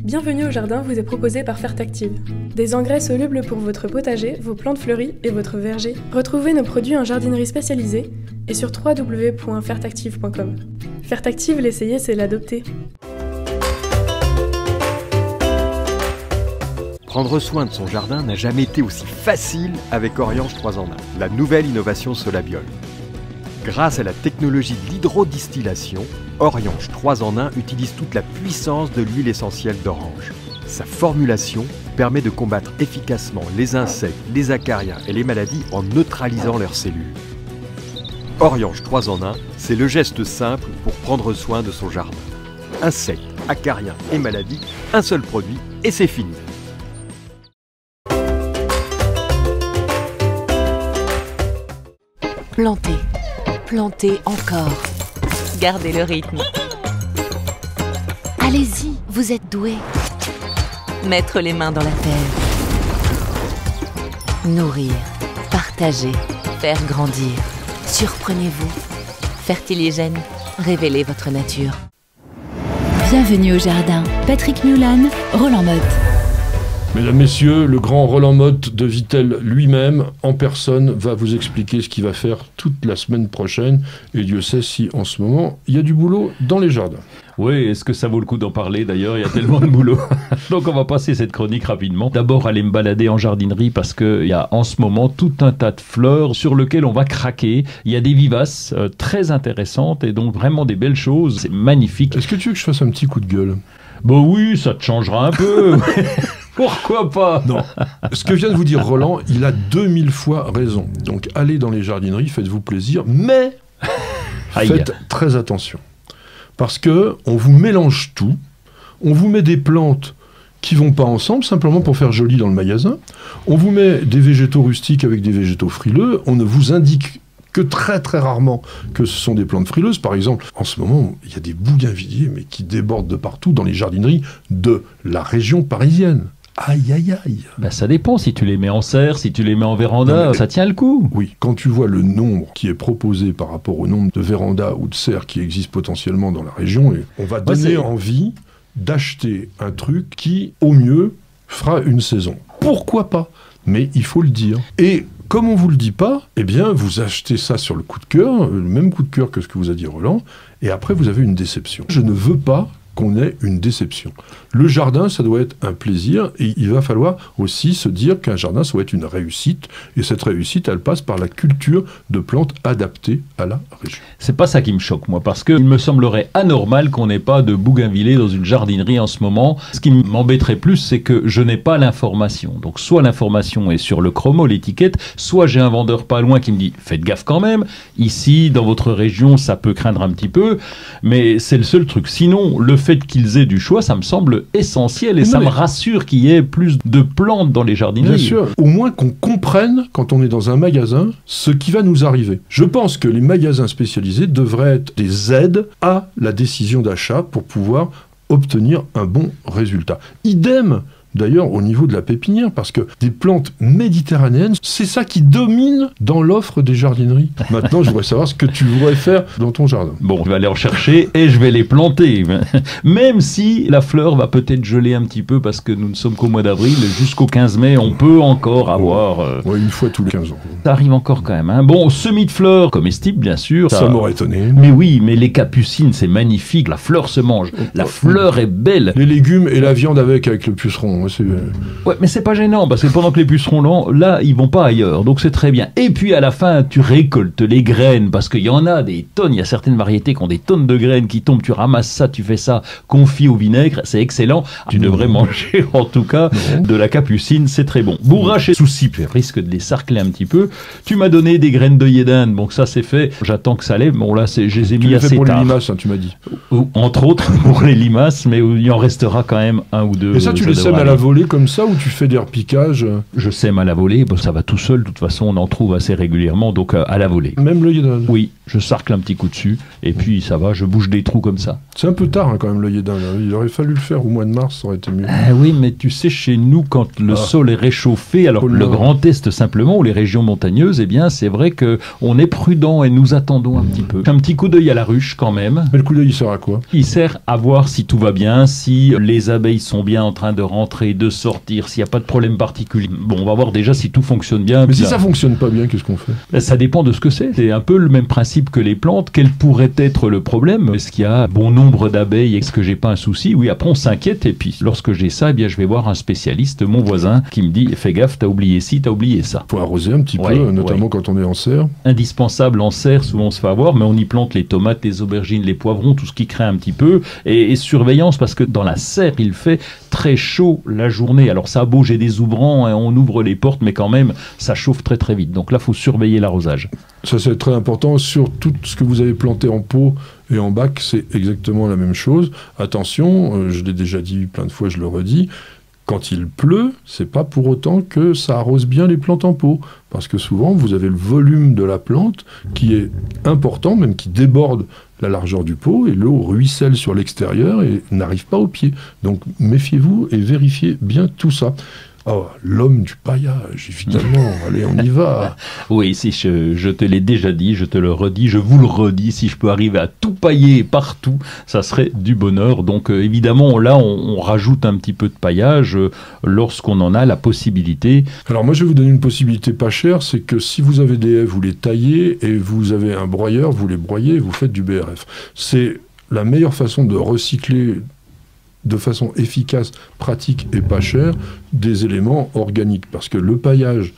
Bienvenue au jardin vous est proposé par Fertactive. Des engrais solubles pour votre potager, vos plantes fleuries et votre verger. Retrouvez nos produits en jardinerie spécialisée et sur www.fertactive.com. Fertactive, l'essayer, c'est l'adopter. Prendre soin de son jardin n'a jamais été aussi facile avec Oriange 3 en 1, la nouvelle innovation Solabiol. Grâce à la technologie de l'hydrodistillation, Oriange 3 en 1 utilise toute la puissance de l'huile essentielle d'orange. Sa formulation permet de combattre efficacement les insectes, les acariens et les maladies en neutralisant leurs cellules. Oriange 3 en 1, c'est le geste simple pour prendre soin de son jardin. Insectes, acariens et maladies, un seul produit et c'est fini. Plantez, plantez encore. Gardez le rythme. Allez-y, vous êtes doués. Mettre les mains dans la terre. Nourrir, partager, faire grandir. Surprenez-vous. Fertiligène, révélez votre nature. Bienvenue au jardin. Patrick Mulan, Roland Motte. Mesdames, Messieurs, le grand Roland Motte de Vittel lui-même, en personne, va vous expliquer ce qu'il va faire toute la semaine prochaine. Et Dieu sait si, en ce moment, il y a du boulot dans les jardins. Oui, est-ce que ça vaut le coup d'en parler d'ailleurs? Il y a tellement de boulot. Donc on va passer cette chronique rapidement. D'abord, aller me balader en jardinerie parce qu'il y a en ce moment tout un tas de fleurs sur lesquelles on va craquer. Il y a des vivaces très intéressantes et donc vraiment des belles choses. C'est magnifique. Est-ce que tu veux que je fasse un petit coup de gueule? Bah oui, ça te changera un peu. Pourquoi pas? Non. Ce que vient de vous dire Roland, il a 2000 fois raison. Donc allez dans les jardineries, faites-vous plaisir, mais faites très attention. Parce que on vous mélange tout, on vous met des plantes qui vont pas ensemble, simplement pour faire joli dans le magasin. On vous met des végétaux rustiques avec des végétaux frileux, on ne vous indique que très très rarement que ce sont des plantes frileuses. Par exemple, en ce moment, il y a des bougainvilliers mais qui débordent de partout dans les jardineries de la région parisienne. Aïe, aïe, aïe. Ben, ça dépend, si tu les mets en serre, si tu les mets en véranda, ça tient le coup. Oui, quand tu vois le nombre qui est proposé par rapport au nombre de vérandas ou de serres qui existent potentiellement dans la région, et on va donner envie d'acheter un truc qui, au mieux, fera une saison. Pourquoi pas? Mais il faut le dire. Et comme on vous le dit pas, eh bien, vous achetez ça sur le coup de cœur, le même coup de cœur que ce que vous a dit Roland, et après vous avez une déception. Je ne veux pas qu'on ait une déception. Le jardin, ça doit être un plaisir, et il va falloir aussi se dire qu'un jardin, ça doit être une réussite, et cette réussite, elle passe par la culture de plantes adaptées à la région. C'est pas ça qui me choque, moi, parce qu'il me semblerait anormal qu'on n'ait pas de bougainvillée dans une jardinerie en ce moment. Ce qui m'embêterait plus, c'est que je n'ai pas l'information. Donc, soit l'information est sur le chromo, l'étiquette, soit j'ai un vendeur pas loin qui me dit « Faites gaffe quand même, ici, dans votre région, ça peut craindre un petit peu », mais c'est le seul truc. Sinon, le fait qu'ils aient du choix, ça me semble essentiel et ça me rassure qu'il y ait plus de plantes dans les jardineries. Bien sûr, au moins qu'on comprenne, quand on est dans un magasin, ce qui va nous arriver. Je pense que les magasins spécialisés devraient être des aides à la décision d'achat pour pouvoir obtenir un bon résultat. Idem d'ailleurs au niveau de la pépinière, parce que des plantes méditerranéennes, c'est ça qui domine dans l'offre des jardineries. Maintenant, je voudrais savoir ce que tu voudrais faire dans ton jardin. Bon, je vais aller en chercher et je vais les planter. Même si la fleur va peut-être geler un petit peu, parce que nous ne sommes qu'au mois d'avril, jusqu'au 15 mai, on peut encore avoir... Ouais, une fois tous les 15 ans. Ça arrive encore quand même. Hein. Bon, semis de fleurs, comestibles, bien sûr. Ça m'aurait étonné. Mais oui, mais les capucines, c'est magnifique. La fleur se mange. La fleur est belle. Les légumes et la viande avec le puceron. Ouais, mais c'est pas gênant, parce que pendant que les pucerons là, ils vont pas ailleurs, donc c'est très bien. Et puis à la fin, tu récoltes les graines, parce qu'il y en a des tonnes, il y a certaines variétés qui ont des tonnes de graines qui tombent, tu ramasses ça, tu fais ça, confit au vinaigre, c'est excellent. Tu devrais manger, en tout cas, de la capucine, c'est très bon. Bourrache et souci, tu risques de les sarcler un petit peu. Tu m'as donné des graines d'œillet d'Inde, donc ça c'est fait, j'attends que ça lève. Bon là, je les ai mis assez tard. pour les limaces, hein, tu m'as dit. Entre autres pour les limaces, mais il en restera quand même un ou deux. Et ça, tu les sèmes à la volée comme ça, ou tu fais des repiquages? Je sème à la volée, bon, ça va tout seul, de toute façon on en trouve assez régulièrement, donc à la volée. Même l'œillet d'Inde? Oui. je sarcle un petit coup dessus, et puis ça va, je bouge des trous comme ça. C'est un peu tard hein, quand même l'œillet d'Inde. Il aurait fallu le faire au mois de mars, ça aurait été mieux. Ah oui, mais tu sais, chez nous, quand le sol est réchauffé, alors Pôle le Nord. Grand Est simplement, ou les régions montagneuses, eh bien c'est vrai qu'on est prudent et nous attendons un petit peu. Un petit coup d'œil à la ruche quand même. Mais le coup d'œil, il sert à quoi? Il sert à voir si tout va bien, si les abeilles sont bien en train de rentrer, de sortir, s'il n'y a pas de problème particulier. Bon, on va voir déjà si tout fonctionne bien. Mais si Là, ça fonctionne pas bien, qu'est-ce qu'on fait? ça dépend de ce que c'est. C'est un peu le même principe que les plantes. Quel pourrait être le problème? Est-ce qu'il y a bon nombre d'abeilles? Est-ce que j'ai pas un souci? Oui, après on s'inquiète et puis lorsque j'ai ça, eh bien je vais voir un spécialiste, mon voisin, qui me dit fais gaffe, t'as oublié ci, t'as oublié ça. Faut arroser un petit Ouais, peu, notamment ouais. quand on est en serre. Indispensable en serre, souvent on se fait avoir, mais on y plante les tomates, les aubergines, les poivrons, tout ce qui craint un petit peu. Et surveillance, parce que dans la serre, il fait très chaud la journée. Alors ça a beau, j'ai des ouvrants, hein, on ouvre les portes, mais quand même, ça chauffe très très vite. Donc là, il faut surveiller l'arrosage. Ça, c'est très important. Sur tout ce que vous avez planté en pot et en bac, c'est exactement la même chose. Attention, je l'ai déjà dit plein de fois, je le redis, quand il pleut, c'est pas pour autant que ça arrose bien les plantes en pot. Parce que souvent, vous avez le volume de la plante qui est important, même qui déborde la largeur du pot, et l'eau ruisselle sur l'extérieur et n'arrive pas au pied. Donc méfiez-vous et vérifiez bien tout ça. Oh, l'homme du paillage, évidemment. Allez, on y va. Oui, si je te l'ai déjà dit, je te le redis, je vous le redis, si je peux arriver à tout pailler partout, ça serait du bonheur. Donc évidemment, là, on rajoute un petit peu de paillage lorsqu'on en a la possibilité. Alors moi, je vais vous donner une possibilité pas chère, c'est que si vous avez des haies, vous les taillez, et vous avez un broyeur, vous les broyez, et vous faites du BRF. C'est la meilleure façon de recycler de façon efficace, pratique et pas chère, des éléments organiques. Parce que le paillage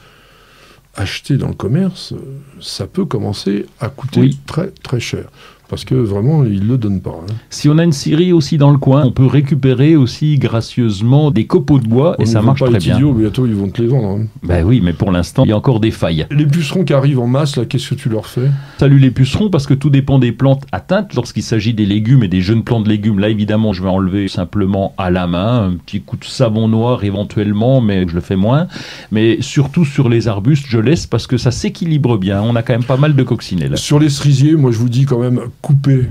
acheté dans le commerce, ça peut commencer à coûter très très cher. Parce que vraiment, ils ne le donnent pas. Hein. Si on a une scierie aussi dans le coin, on peut récupérer aussi gracieusement des copeaux de bois, et ça marche très bien. Idiots, bientôt ils vont te les vendre. Hein. Ben oui, mais pour l'instant, il y a encore des failles. Les pucerons qui arrivent en masse, là, qu'est-ce que tu leur fais? Salut les pucerons, parce que tout dépend des plantes atteintes. Lorsqu'il s'agit des légumes et des jeunes plants de légumes, là évidemment je vais enlever simplement à la main, un petit coup de savon noir éventuellement, mais je le fais moins. Mais surtout sur les arbustes, je laisse parce que ça s'équilibre bien. On a quand même pas mal de coccinelles. Sur les cerisiers, moi je vous dis quand même, coupez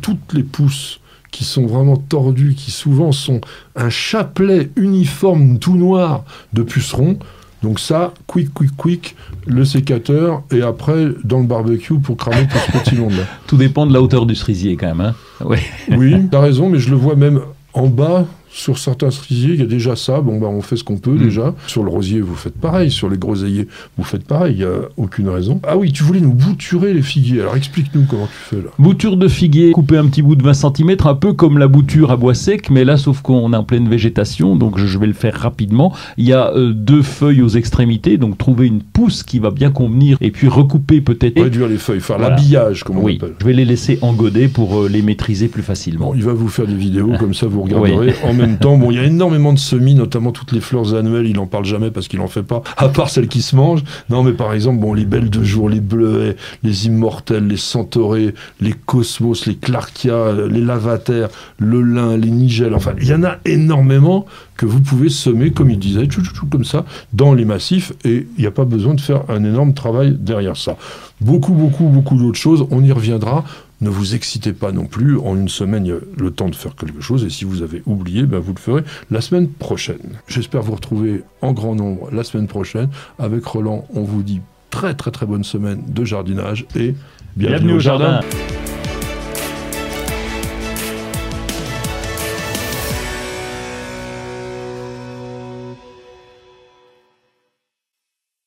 toutes les pousses qui sont vraiment tordues, qui souvent sont un chapelet uniforme tout noir de pucerons. Donc ça, quick, le sécateur, et après, dans le barbecue pour cramer tout ce petit monde-là. Tout dépend de la hauteur du cerisier quand même. Hein, ouais. Oui, t'as raison, mais je le vois même en bas, sur certains cerisiers, il y a déjà ça. Bon, bah, on fait ce qu'on peut déjà. Sur le rosier, vous faites pareil. Sur les groseilliers, vous faites pareil. Il n'y a aucune raison. Ah oui, tu voulais nous bouturer les figuiers. Alors explique-nous comment tu fais là. Bouture de figuier, couper un petit bout de 20 cm, un peu comme la bouture à bois sec, mais là, sauf qu'on est en pleine végétation, donc je vais le faire rapidement. Il y a 2 feuilles aux extrémités, donc trouver une pousse qui va bien convenir, et puis recouper peut-être. Réduire les feuilles, faire Voilà. l'habillage, comme on appelle. Je vais les laisser engoder pour les maîtriser plus facilement. Bon, il va vous faire des vidéos, comme ça vous regarderez en même temps. Bon, il y a énormément de semis, notamment toutes les fleurs annuelles, il n'en parle jamais parce qu'il n'en fait pas, à part celles qui se mangent. Non, mais par exemple, bon, les belles de jour, les bleuets, les immortels, les centaurées, les cosmos, les clarkia, les lavataires, le lin, les nigelles, enfin, il y en a énormément que vous pouvez semer, comme il disait, comme ça, dans les massifs, et il n'y a pas besoin de faire un énorme travail derrière ça. Beaucoup d'autres choses, on y reviendra. Ne vous excitez pas non plus, en une semaine, il y a le temps de faire quelque chose, et si vous avez oublié, ben vous le ferez la semaine prochaine. J'espère vous retrouver en grand nombre la semaine prochaine. Avec Roland, on vous dit très bonne semaine de jardinage, et bienvenue au jardin.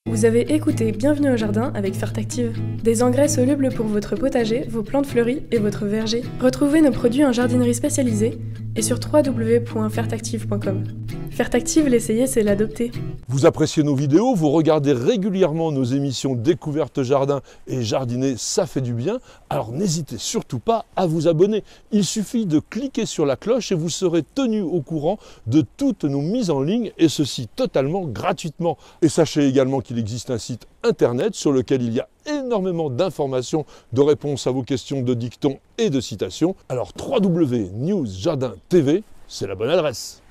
Vous avez écouté Bienvenue au jardin avec Fertactive. Des engrais solubles pour votre potager, vos plantes fleuries et votre verger. Retrouvez nos produits en jardinerie spécialisée et sur www.fertactive.com. Fertactive, l'essayer, c'est l'adopter. Vous appréciez nos vidéos, vous regardez régulièrement nos émissions Découverte Jardin et Jardiner, ça fait du bien. Alors n'hésitez surtout pas à vous abonner. Il suffit de cliquer sur la cloche et vous serez tenu au courant de toutes nos mises en ligne, et ceci totalement gratuitement. Et sachez également qu'il existe un site internet sur lequel il y a énormément d'informations, de réponses à vos questions, de dictons et de citations. Alors www.newsjardin.tv, c'est la bonne adresse.